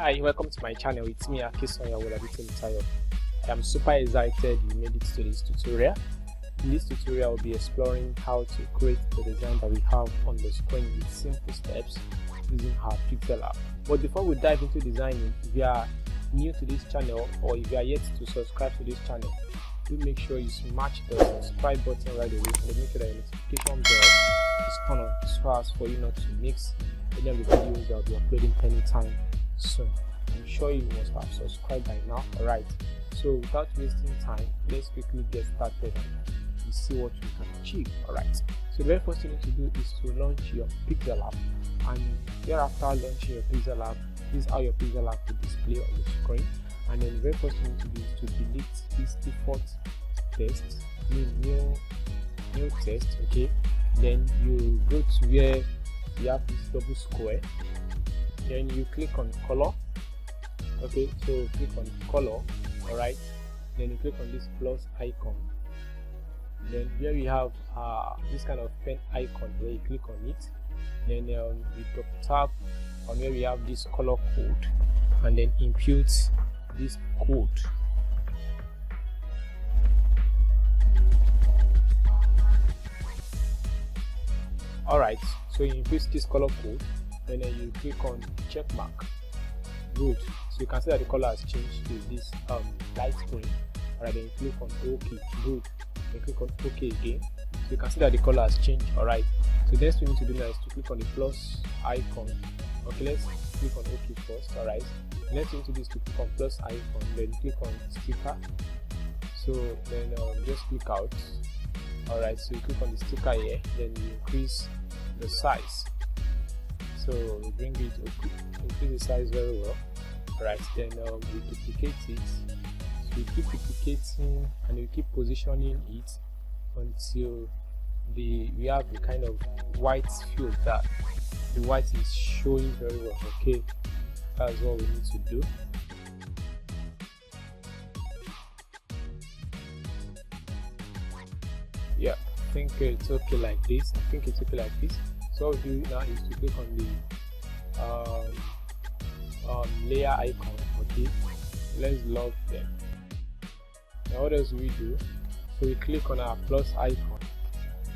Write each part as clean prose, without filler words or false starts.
Hi, welcome to my channel. It's me, Tayo. I am super excited you made it to this tutorial. In this tutorial, we'll be exploring how to create the design that we have on the screen with simple steps using our Pixellab. But before we dive into designing, if you are new to this channel or if you are yet to subscribe to this channel, do make sure you smash the subscribe button right away and make sure that your notification bell is on so as for you not to miss any of the videos that I'll be uploading anytime soon. I'm sure you must have subscribed by now. Alright, so without wasting time, let's quickly get started and see what we can achieve. Alright, so the very first thing you need to do is to launch your Pixellab, and thereafter launching your Pixellab, this is how your Pixellab will display on the screen. And then the very first thing you need to do is to delete this default text, new text. Okay, then you go to where you have this double square, then you click on color. Okay, so click on color. All right, then you click on this plus icon. Then here we have this kind of pen icon where you click on it. Then you tap on where we have this color code and then impute this code. Alright, so you impute this color code, and then you click on check mark. Good. So you can see that the color has changed to this light green. Alright, then you click on OK. Good. Then click on OK again. So you can see that the color has changed. Alright. So the next thing we need to do now is to click on the plus icon. Okay, let's click on OK first. Alright. The next thing we need to do is to click on plus icon, then click on sticker. So then just click out. Alright, so you click on the sticker here, then you increase the size. So we bring it, increase the size very well. Alright, then we duplicate it. So we keep duplicating and we keep positioning it until we have the kind of white field that the white is showing very well. Okay, that's what we need to do. Yeah, I think it's okay like this. So what we do now is to click on the layer icon. Okay, let's log them. Now what else do we do? So we click on our plus icon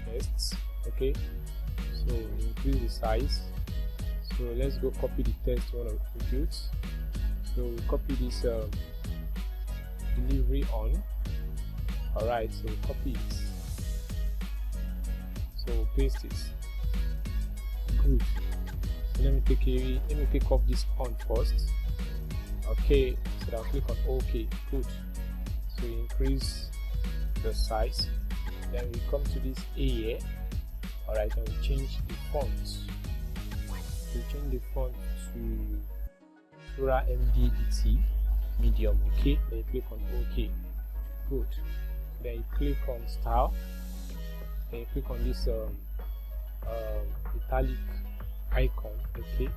text. Okay, so increase the size. So let's go copy the text we want to compute. So we copy this delivery on. Alright, so we copy it. So paste it. Good. So let me take off this on first. Okay, so I'll click on OK. Good. So we increase the size. Then we come to this A here. Alright, and we change the font. We change the font to Sura MDDT medium. Okay, then you click on OK. Good. Then you click on style. Then you click on this italic icon. Okay,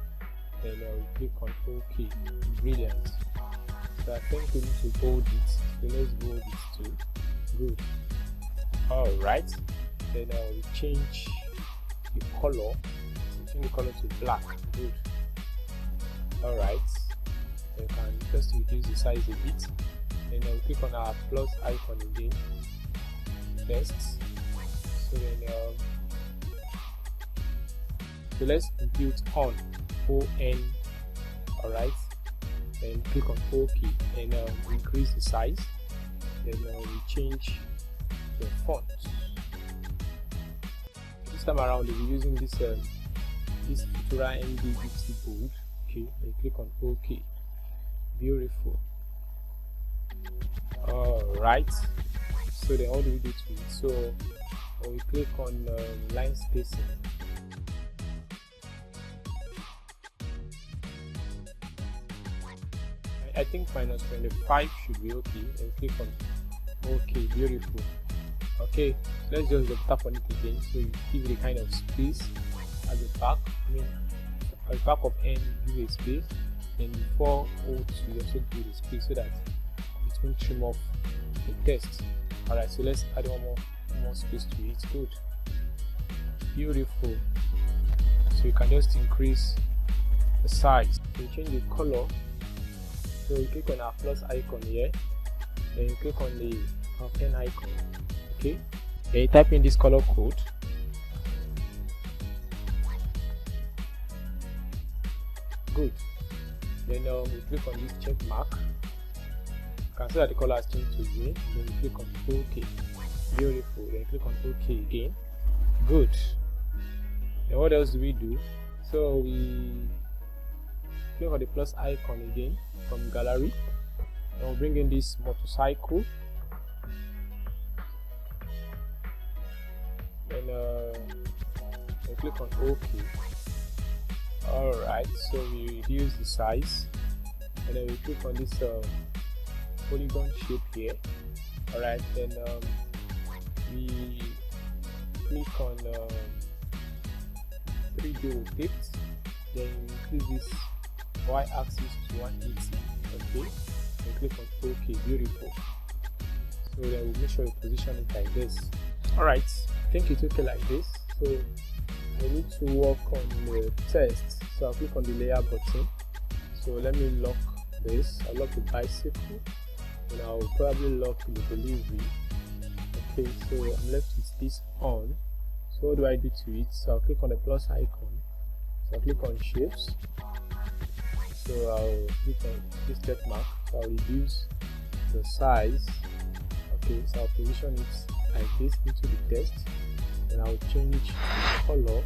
then we click on OK. Brilliant. So I think we need to bold it. So let's bold it too. Good. Alright, then we change the color. Change the color to black. Good. Alright, you can just reduce the size a bit. Then we click on our plus icon again. Text. So then so let's impute on. Alright, then click on OK and increase the size. Then we change the font. This time around we'll be using this this Futura MDDT bold. Okay, then click on OK. Beautiful. Alright, so then what do we do to it? So we click on line spacing. I think minus 25 should be okay, and click on OK. Beautiful. Okay, so let's just tap on it again. So you give it a kind of space at the back. At the back of N, give it a space. Then before O2, you also give it a space so that it won't trim off the text. Alright, so let's add one more space to it. Good. Beautiful. So you can just increase the size. So you change the color So you click on our plus icon here, then you click on the pen icon. Okay, then you type in this color code. Good. Then you click on this check mark. You can see that the color has changed to green. Then you click on OK. Beautiful. Then you click on OK again. Good. Then what else do we do? So we click on the plus icon again from gallery. Then we'll bring in this motorcycle. Then we'll click on OK. Alright, so we reduce the size, and then we click on this polygon shape here. Alright, then we click on 3D rotate, then increase this y-axis to 180. Okay, and click on OK. Beautiful. So then we'll make sure you position it like this. Alright, I think it's okay like this. So I need to work on the text, so I'll click on the layer button. So let me lock this. I'll lock the bicycle, and I'll probably lock the delivery. Okay, so I'm left with this on. So what do I do to it? So I'll click on the plus icon. So I'll click on shapes. So I'll click on this check mark. So I'll reduce the size. Okay, so I'll position it like this into the text. And I'll change the color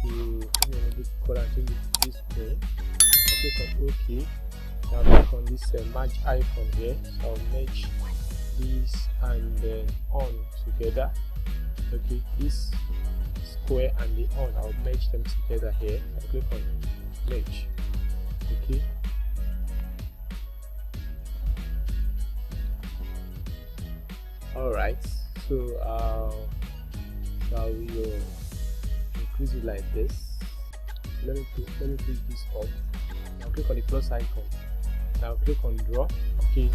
to color, change it to this green. I'll click on OK. Now I'll click on this merge icon here. So I'll merge this and then on together. Okay, this square and the on, I'll merge them together here. I'll click on merge. Okay. Alright, so I will increase it like this. Let me push this up. Now click on the plus icon. Now click on draw. Okay.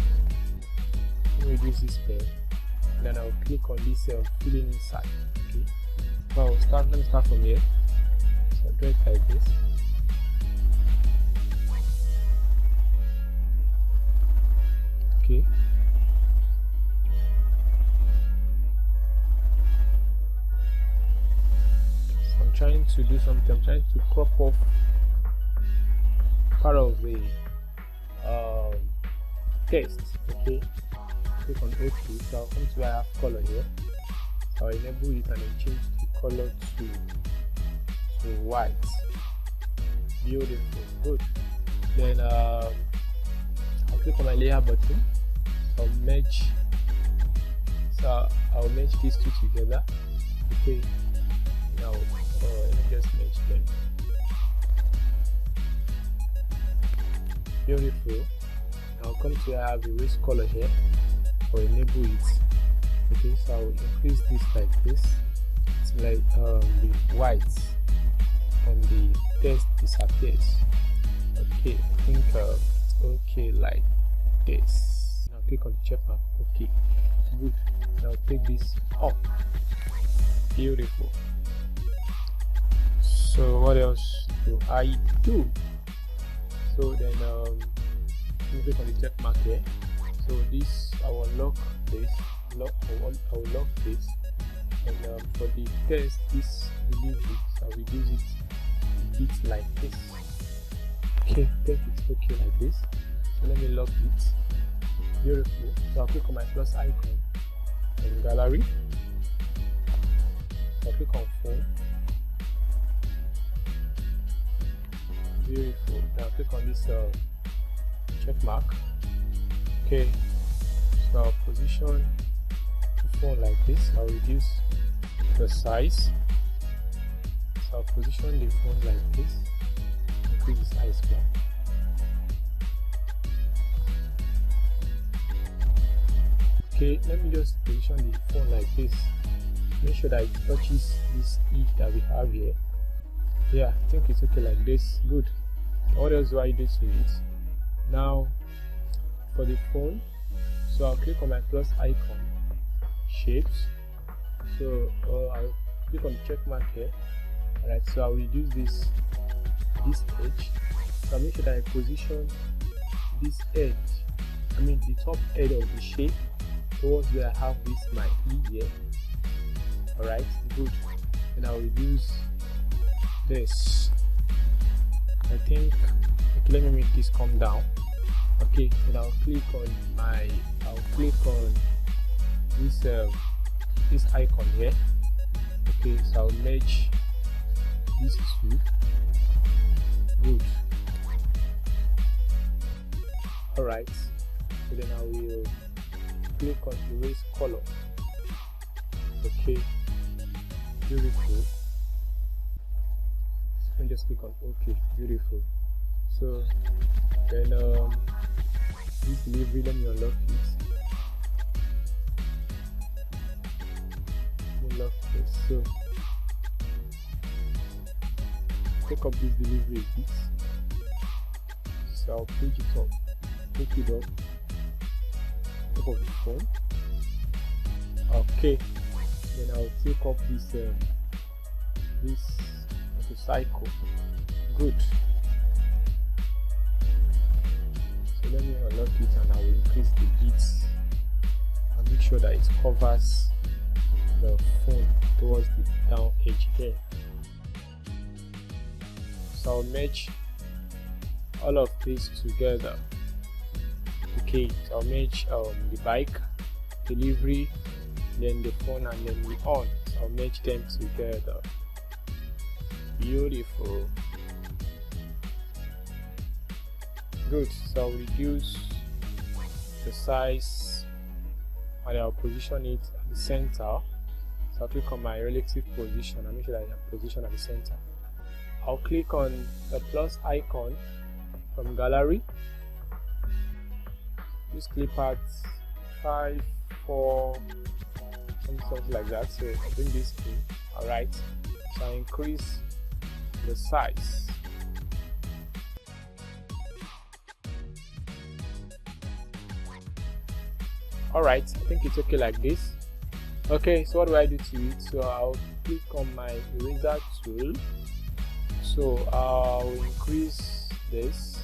Let me reduce this pen. And then I'll click on this filling inside. Okay. So let me start from here. So draw it like this. Okay. Trying to do something. I'm trying to crop off part of the text. Okay, click on OK. So I'll come to where I have color here. So I'll enable it and then change the color to white. Beautiful. Good. Then I'll click on my layer button. So I'll merge these two together. Okay. Now let me just merge them. Beautiful. I'll come to where I have erase color here or enable it. Okay, so I'll increase this like this. It's like the white on the text disappears. Okay, I think okay like this. Now click on the check mark. Okay, good. Now take this up. Beautiful. So what else do I do? So then click on the check mark here. So this I will lock this, I will lock this, and for the text this delivery, so I'll reduce it a bit like this. Okay, I think it's okay like this. So let me lock it. Beautiful. So I'll click on my plus icon in gallery. So I'll click on phone. Beautiful. Now click on this check mark. Okay, so I'll position the phone like this. I'll reduce the size. So I'll position the phone like this. Increase the size more. Okay, let me just position the phone like this. Make sure that it touches this E that we have here. Yeah, I think it's okay like this. Good. What else do I do to it? Now for the phone, so I'll click on my plus icon, shapes. So I'll click on the check mark here. Alright, so I'll reduce this edge. So I'll make sure that I position this edge, I mean the top edge of the shape towards where I have this my E here. Alright, good. And I'll reduce this. I think, okay, let me make this come down. Okay, and I'll click on this icon here. Okay, so I'll merge these two. Good. Alright, so then I will click on erase color. Okay, beautiful. So just click on OK. Beautiful. So then this delivery, let me unlock it. Unlock this. So take up this delivery a bit. So I'll page it up, pick it up of the phone. Okay, then I'll take up this cycle. Good. So let me unlock it and I will increase the bits and make sure that it covers the phone towards the down edge here. So I'll merge all of this together. Okay, so I'll merge the bike, delivery, then the phone, and then the on. So I'll merge them together. Beautiful. Good. So I'll reduce the size and I'll position it at the center. So I'll click on my relative position and make sure that I position at the center. I'll click on the plus icon from gallery. Just clip at 5, 4, something like that. So I'll bring this in. Alright. So I increase the size. Alright, I think it's okay like this. Okay, so what do I do to it? So I'll click on my eraser tool. So I'll increase this.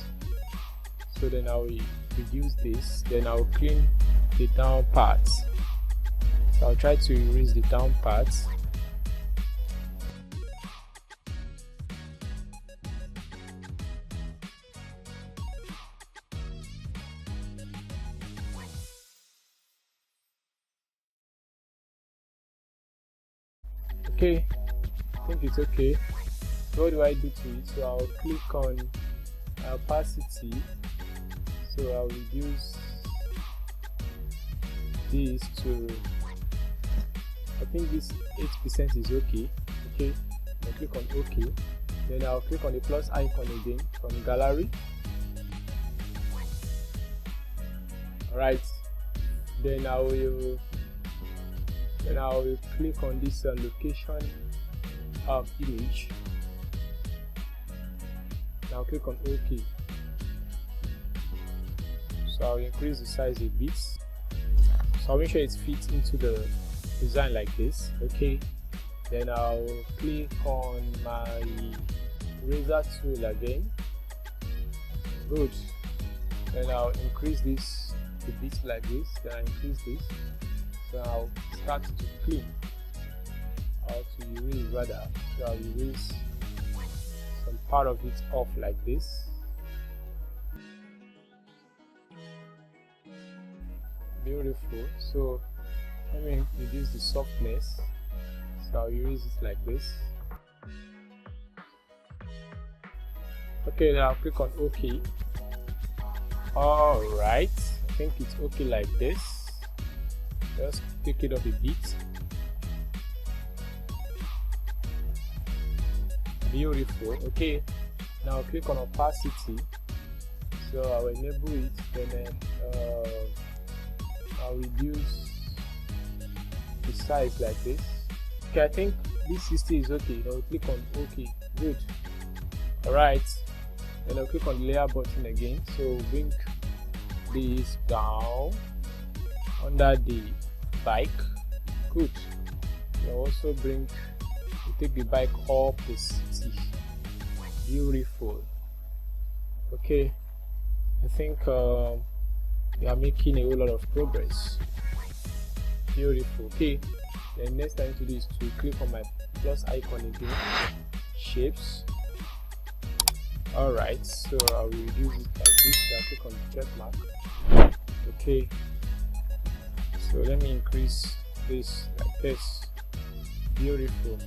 So then I'll reduce this. Then I'll clean the down parts. So I'll try to erase the down parts. Okay, I think it's okay. So what do I do to it? So I'll click on opacity. So I'll reduce this to, I think this 8% is okay. Okay, I'll click on OK. Then I'll click on the plus icon again from gallery. Alright, then I will click on this location image. Now click on OK. So I'll increase the size a bit. So I'll make sure it fits into the design like this. Okay. Then I'll click on my eraser tool again. Good. Then I'll increase this a bit like this. Then I increase this. So I'll start to clean, or to erase rather. So I'll erase some part of it off like this. Beautiful. So let me reduce the softness. So I'll erase it like this. Okay, then I'll click on OK. Alright, I think it's okay like this. Just take it up a bit. Beautiful. Okay, now click on opacity. So I'll enable it, then I'll reduce the size like this. Okay, I think this 60 is okay. I'll click on OK. Good. Alright, then I'll click on the layer button again. So bring this down under the bike. Good. You'll also take the bike up the city. Beautiful. Okay, I think we are making a whole lot of progress. Beautiful. Okay, the next thing to do is to click on my plus icon again, shapes. Alright, so I will reduce it like this. I'll click on the check mark. Okay, so let me increase this like this. Beautiful.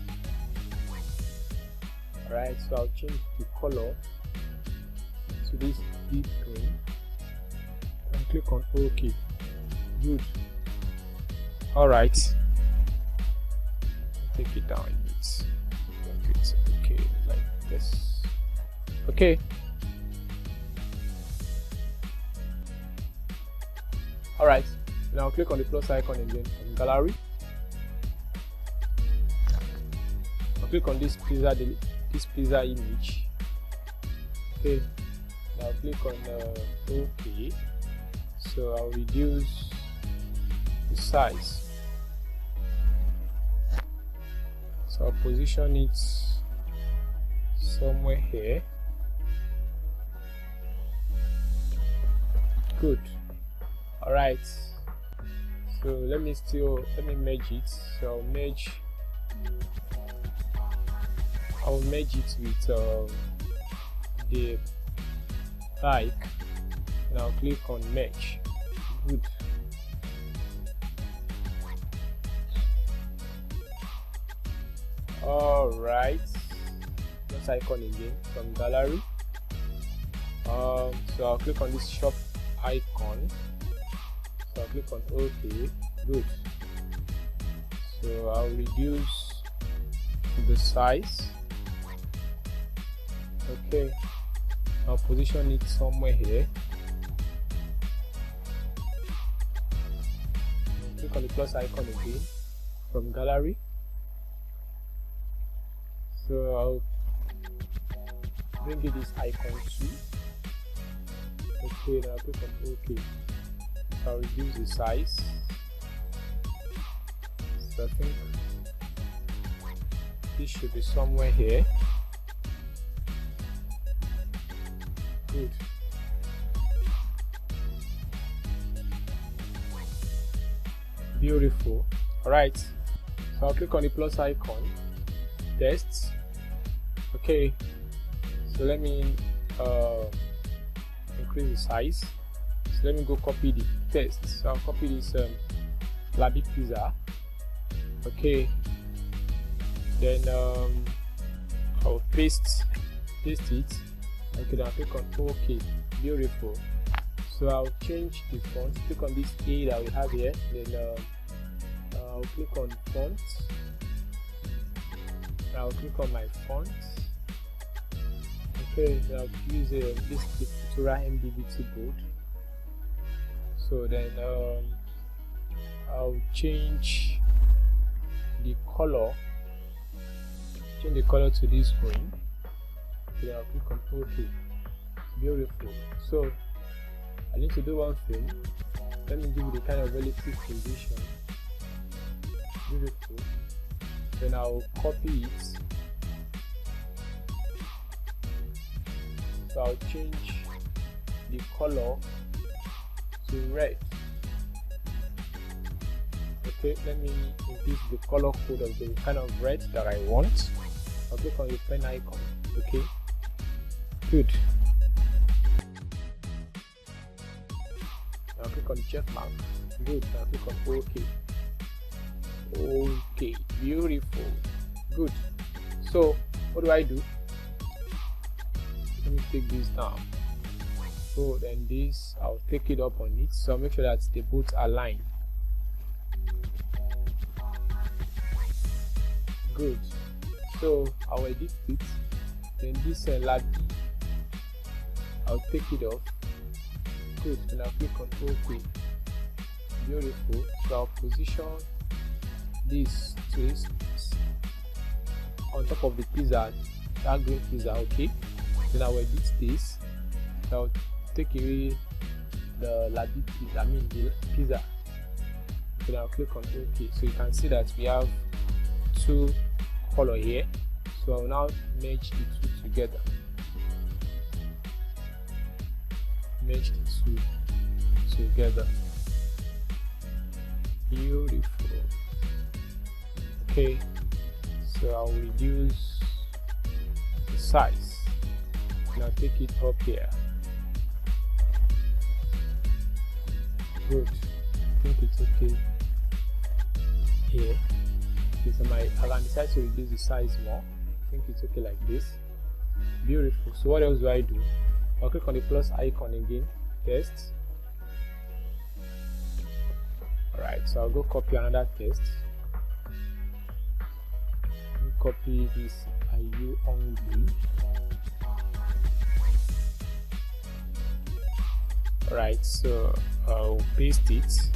Alright, so I'll change the color to this deep green and click on OK. Good. Alright, take it down a bit. Okay, like this. Okay. Alright, now click on the plus icon again from gallery. I'll click on this pizza image. Okay, now click on OK. So I'll reduce the size. So I'll position it somewhere here. Good. Alright, so let me merge it. So I'll merge it with the bike, and I'll click on merge. Good. Alright, plus icon again from gallery. So I'll click on this shop icon. So I'll click on OK. Good. So I'll reduce the size. Okay, I'll position it somewhere here. Click on the plus icon again from gallery. So I'll bring it this icon too. Okay, now I'll click on OK. So I'll reduce the size. So I think this should be somewhere here. Good. Beautiful. Alright, so I'll click on the plus icon, text. Okay, so let me increase the size. So let me go copy the text. So I'll copy this Labby pizza. Okay, then I'll paste it. Okay, then I'll click on OK. Beautiful. So I'll change the font. Click on this A that we have here. Then I'll click on font. I'll click on my font. Okay, then I'll use this Pixellab MDBT board. So then I'll change the color. Change the color to this green. Then I'll click on OK. Beautiful. So I need to do one thing. Let me give you the kind of relative position. Beautiful. Then I'll copy it. So I'll change the color to red. Okay, let me increase the color code of the kind of red that I want. I'll click on the pen icon. Okay, good. I'll click on the check mark. Good. I'll click on OK. Okay, beautiful. Good. So what do I do? Let me take this down. So then this, I'll take it up on it. So I'll make sure that they both align. Good. So I'll edit it. Then this Labby, I'll take it off. Good. And I'll click on OK. Beautiful. So I'll position this twist on top of the pizza, that green pizza. Okay. Then I'll edit this. I'll take away the Labby pizza, the pizza. Then I'll click on OK. So you can see that we have two color here. So I'll now merge the two together. merge the two together. Beautiful. Okay, so I'll reduce the size. Now take it up here. Good. I think it's okay here. Okay, so I can decide to reduce the size more. I think it's okay like this. Beautiful. So what else do I do? I'll click on the plus icon again. Test. Alright, so I'll go copy another text. Copy this. Are you hungry? Alright, so I'll paste it.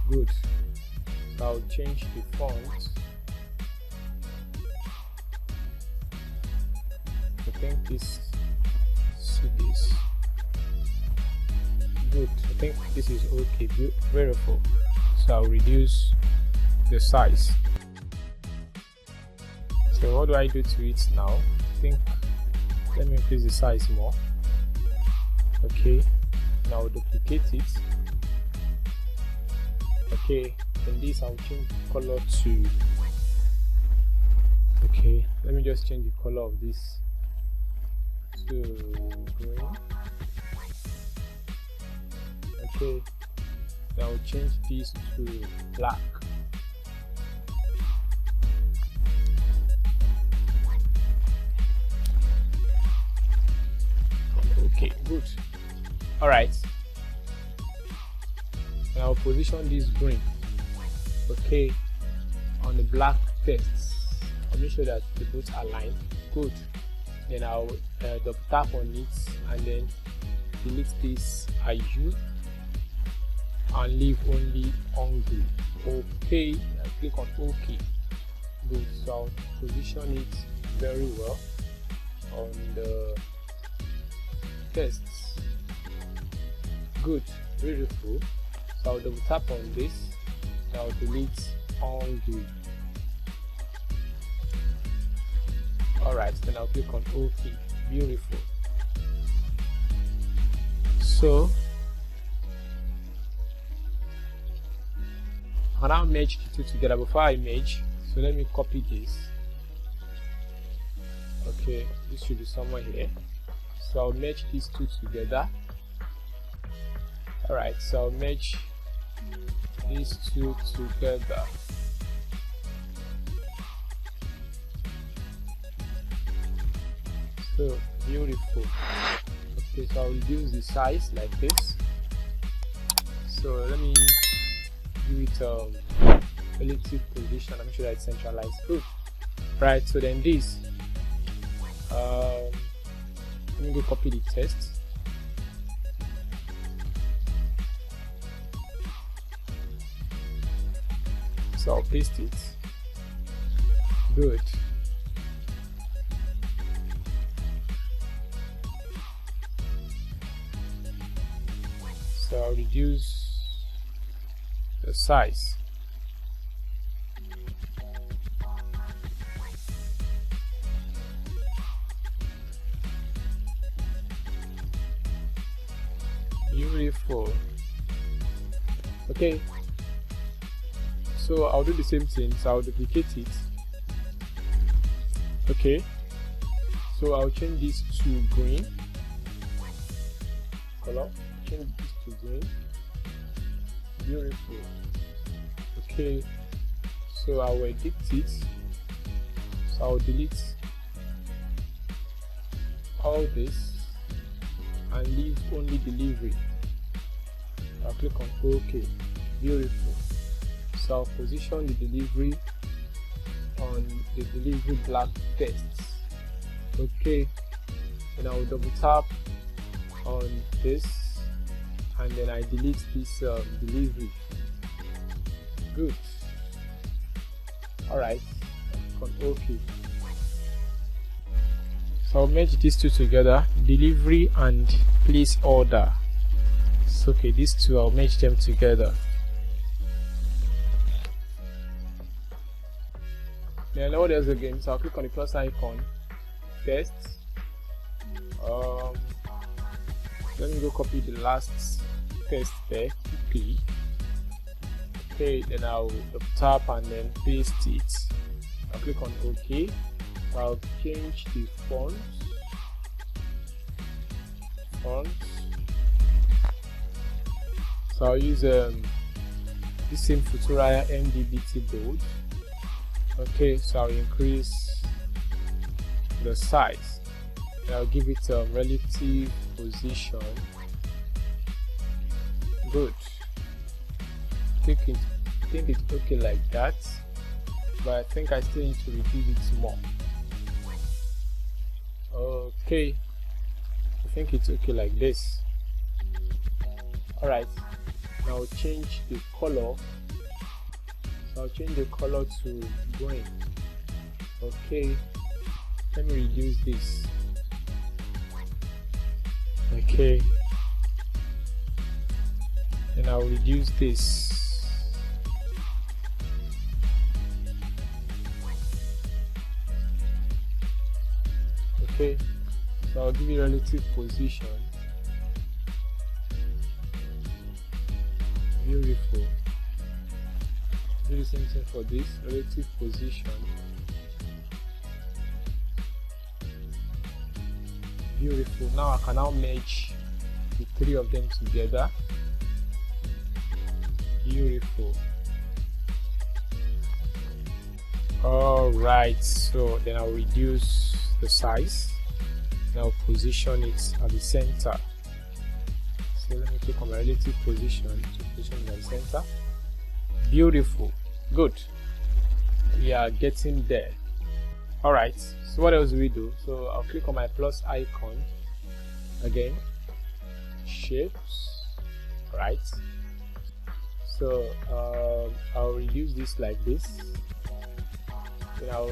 Good. So I'll change the font. I think this. See this. Good. I think this is okay. Beautiful. So I'll reduce the size. So what do I do to it now? I think let me increase the size more. Okay. Now duplicate it. Okay. Then this I'll change the color to. Okay. Let me just change the color of this to green. Okay, now I'll change this to black. Okay, good. Alright, and I'll position this green, okay, on the black text. I'll make sure that the both align. Good. Then I'll double tap on it and then delete this IU and leave only hungry. Okay, I click on OK. Good. So I'll position it very well on the tests. Good, beautiful. So I'll double tap on this. I'll delete hungry. Alright, then I'll click on OK. Beautiful. So I'll now merge the two together. Before I merge, so let me copy this. Okay, this should be somewhere here. So I'll merge these two together. Alright, so I'll merge these two together. So beautiful. Okay, so I'll reduce the size like this. So let me do it relative position. I'm sure that it's centralized. Good. Right, so then this let me go copy the text. So I'll paste it. Good. So I'll reduce the size. Beautiful. Okay. So I'll do the same thing. So I'll duplicate it. Okay. So I'll change this to green color. Change this to green. Beautiful. Okay, so I will edit it. So I'll delete all this and leave only delivery. I'll click on OK. Beautiful. So I'll position the delivery on the delivery black text. Okay, and I'll double tap on this and then I delete this delivery. Good. Alright, click on OK. So I'll merge these two together, delivery and place order. So okay, these two I'll merge them together. Then what else again? So I'll click on the plus icon, test, Let me go copy the last text there quickly. Okay, then I'll tap and then paste it. I'll click on OK. So I'll change the font. So I'll use this same Futuraya MDBT bold. Okay, so I'll increase the size. And I'll give it a relative position. Good. I think it's okay like that, but I think I still need to reduce it more. Okay, I think it's okay like this. Alright, now I'll change the color. So I'll change the color to green. Okay, let me reduce this. Okay, and I'll reduce this. Okay, so I'll give it relative position. Beautiful. Do the same thing for this, relative position. Beautiful. Now I can now merge the three of them together. Beautiful. Alright, so then I'll reduce the size. Now position it at the center. So let me click on my relative position to position it at the center. Beautiful. Good. We are getting there. Alright, so what else do we do? So I'll click on my plus icon again, shapes. Right, so I'll reduce this like this. Then I'll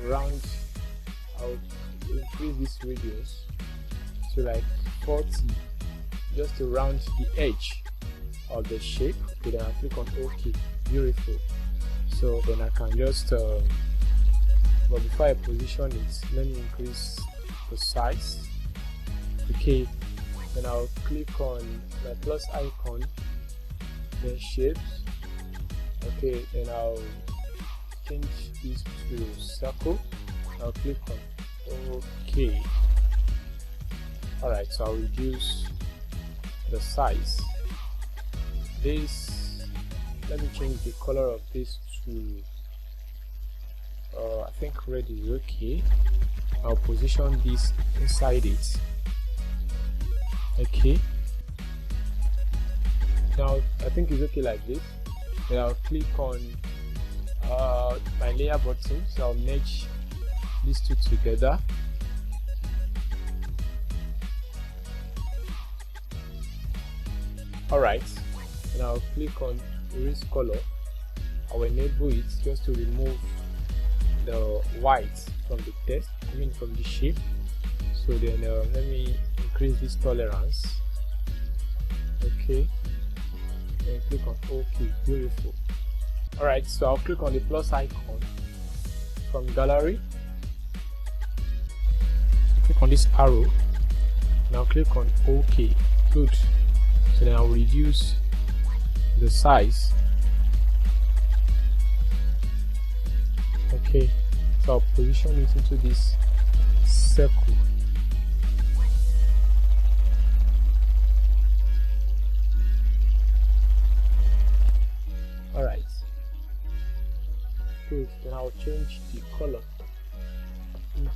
increase this radius to like 40, just to round the edge of the shape. Okay, then I'll click on OK. Beautiful. So then I can just but before I position it, let me increase the size. Okay, then I'll click on my plus icon, then shapes. Okay, then I'll change this to circle. I'll click on OK. Alright, so I'll reduce the size. This, let me change the color of this to I think red is okay. I'll position this inside it. Okay, now I think it's okay like this. Then I'll click on my layer button, so I'll merge these two together. Alright, and I'll click on erase color. I'll enable it just to remove the white from the text, from the shape. So then let me increase this tolerance. Okay, and click on OK. Beautiful. Alright, so I'll click on the plus icon from gallery, click on this arrow, now click on OK. Good. So then I'll reduce the size. Okay, so I'll position it into this circle. Alright, good. Then I'll change the color.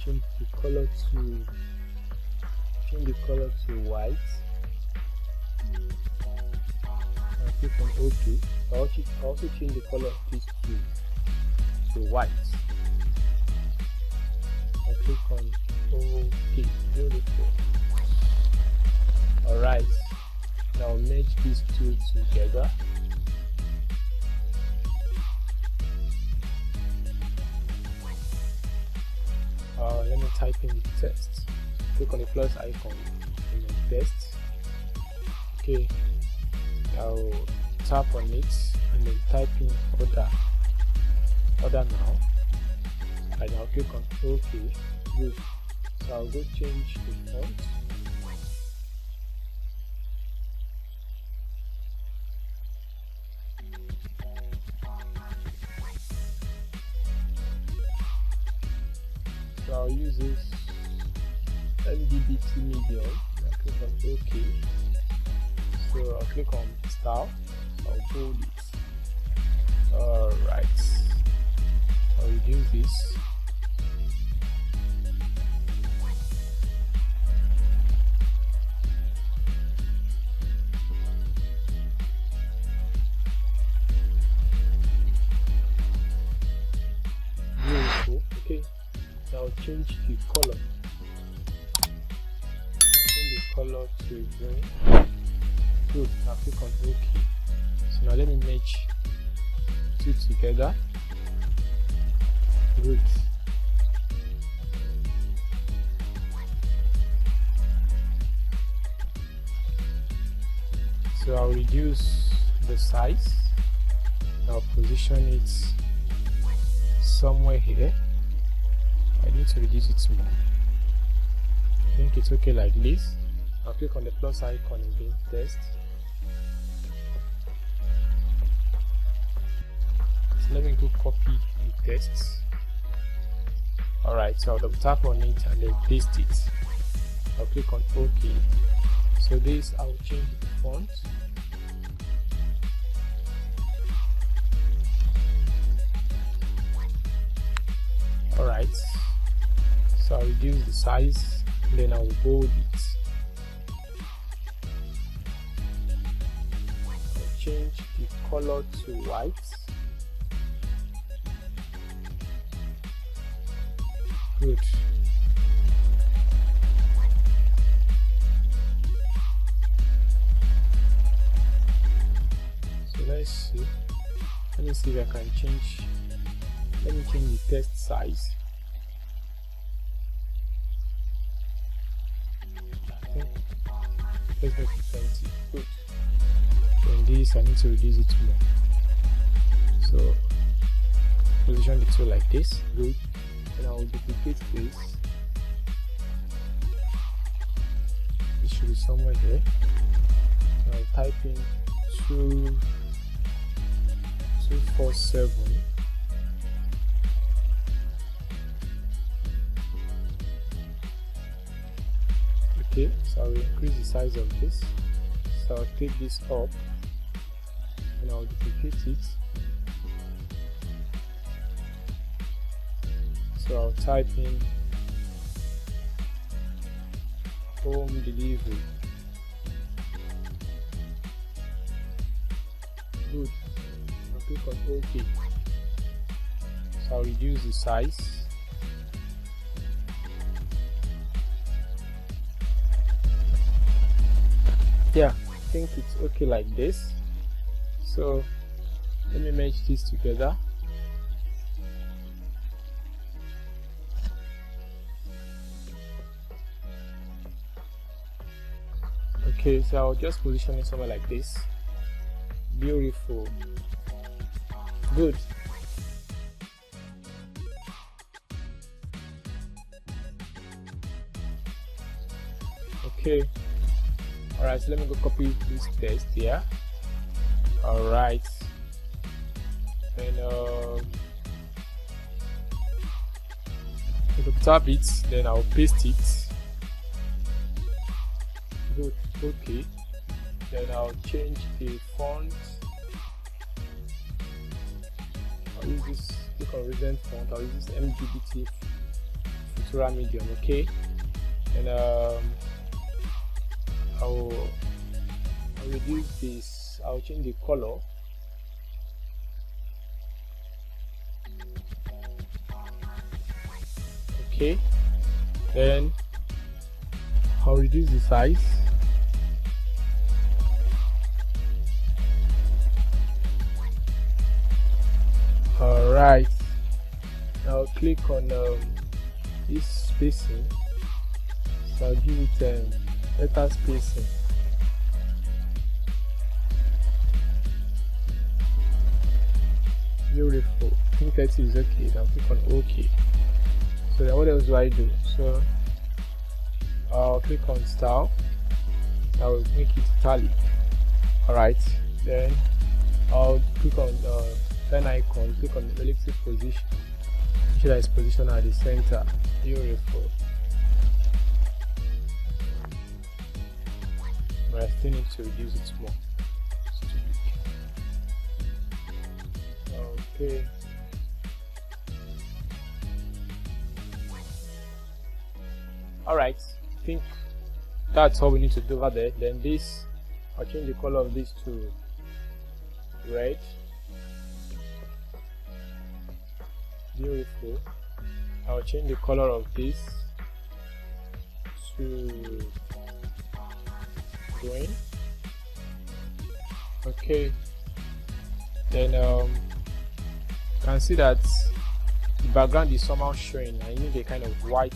Change the color to white. I'll click on OK. I'll also change the color of this to white. I'll click on OK. Beautiful. Alright, now merge these two together. Let me type in the text. Click on the plus icon and then text. Okay, I'll tap on it and then type in order now, and I'll click on OK. Good. So I'll go change the font. I'll use this MDBT medium. I'll click on OK. So I'll click on style. I'll bold it. Alright. I'll reduce this. Beautiful. Okay. Now change the color. Change the color to green. Good. Now click on OK. So now let me merge two together. Good. So I'll reduce the size. I'll position it somewhere here. I need to reduce it more. I think it's okay like this. I'll click on the plus icon again, test. So let me go copy the tests. Alright, so I'll double tap on it and then paste it. I'll click on OK. So this, I'll change the font. Alright, so I'll reduce the size, then I'll bold it. I'll change the color to white. Good. So let's see. Let me see if I can change. Let me change the text size. I think let's make it 20. Good. Then this I need to reduce it more. So position the two like this. Good. And I will duplicate this. It should be somewhere here. And I'll type in 247. Okay, so I will increase the size of this. So I'll take this up and I'll duplicate it. So I'll type in home delivery. Good. I'll click on OK. So I'll reduce the size. Yeah, I think it's okay like this. So let me merge this together. Okay, so I'll just position it somewhere like this. Beautiful. Good. Okay. Alright, so let me go copy this text here. Alright. And I'll tap it, then I'll paste it. Good. Okay. Then I'll change the font. I'll use this, click on recent font. I'll use this MDBT Futura medium. Okay. And I'll reduce this. I'll change the color. Okay. Then I'll reduce the size. Alright, I'll click on this spacing, so I'll give it better spacing. Beautiful. I think 30 is okay. Now click on OK. So then what else do I do? So I'll click on style. I will make it italic. Alright, then I'll click on pen icon, click on the relative position sure that it's positioned at the center. Beautiful. But I still need to reduce it more. Okay. Alright, I think that's all we need to do over there. Then this, I'll change the color of this to red. Beautiful. I'll change the color of this to green. Okay. Then you can see that the background is somehow showing. I need a kind of white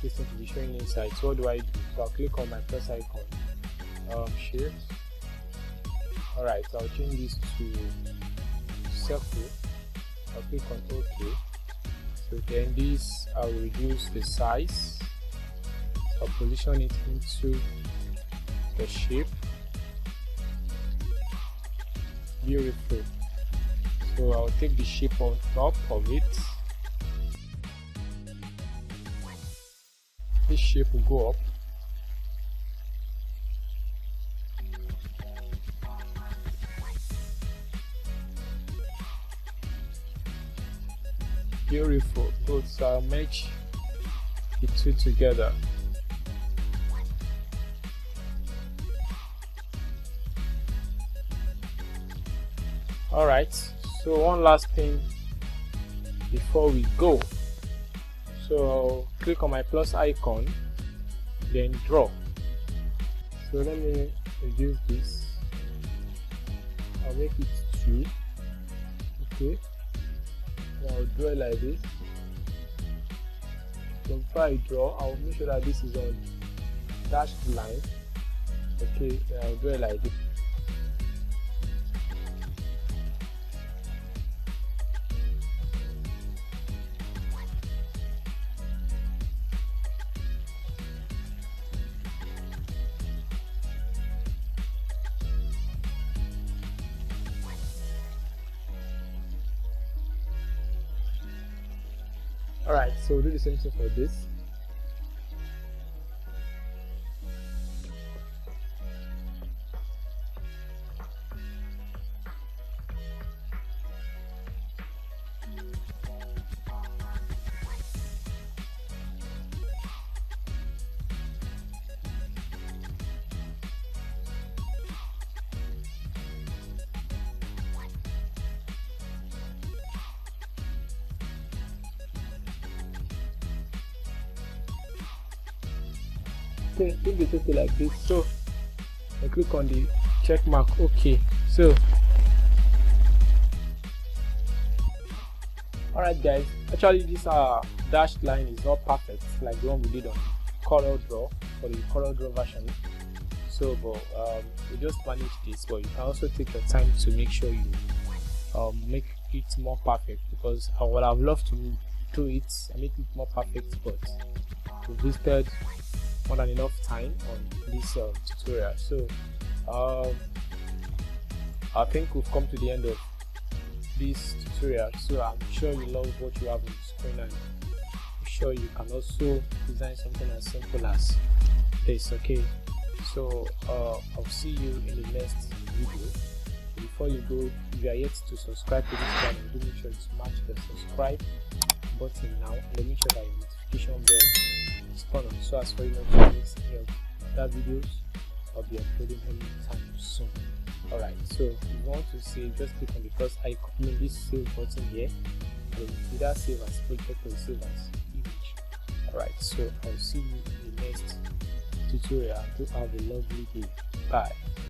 this thing to be showing inside. So what do I do? So I'll click on my plus icon, shift. Alright, so I'll change this to circle. I'll click on OK. So then this, I'll reduce the size. I'll position it into the shape. Beautiful. So I'll take the shape on top of it. This shape will go up. Beautiful. Good. So I'll merge the two together. Alright, so one last thing before we go. So I'll click on my plus icon, then draw. So let me reduce this. I'll make it 2. Okay. I'll draw it like this. So before I draw, I'll make sure that this is on dashed line. Okay, then I'll draw it like this. Alright, so we'll do the same thing for this. Okay, I think it's okay like this. So I click on the check mark. Okay, so alright guys, actually this dashed line is not perfect like the one we did on Corel Draw for the Corel Draw version. So but we just manage this, but you can also take your time to make sure you make it more perfect, because I would have loved to do it and make it more perfect, but we wasted more than enough time on this tutorial. So I think we've come to the end of this tutorial. So I'm sure you love what you have on the screen, and I'm sure you can also design something as simple as this. Okay, so I'll see you in the next video. Before you go, if you are yet to subscribe to this channel, do make sure to smash the subscribe button now, and then make sure that your notification bell is turned on, so as for you not to miss any of that videos I'll be uploading anytime soon. Alright, so if you want to save, just click on the plus icon, this save button here, and either save as project or save as image. Alright, so I'll see you in the next tutorial. Do have a lovely day. Bye.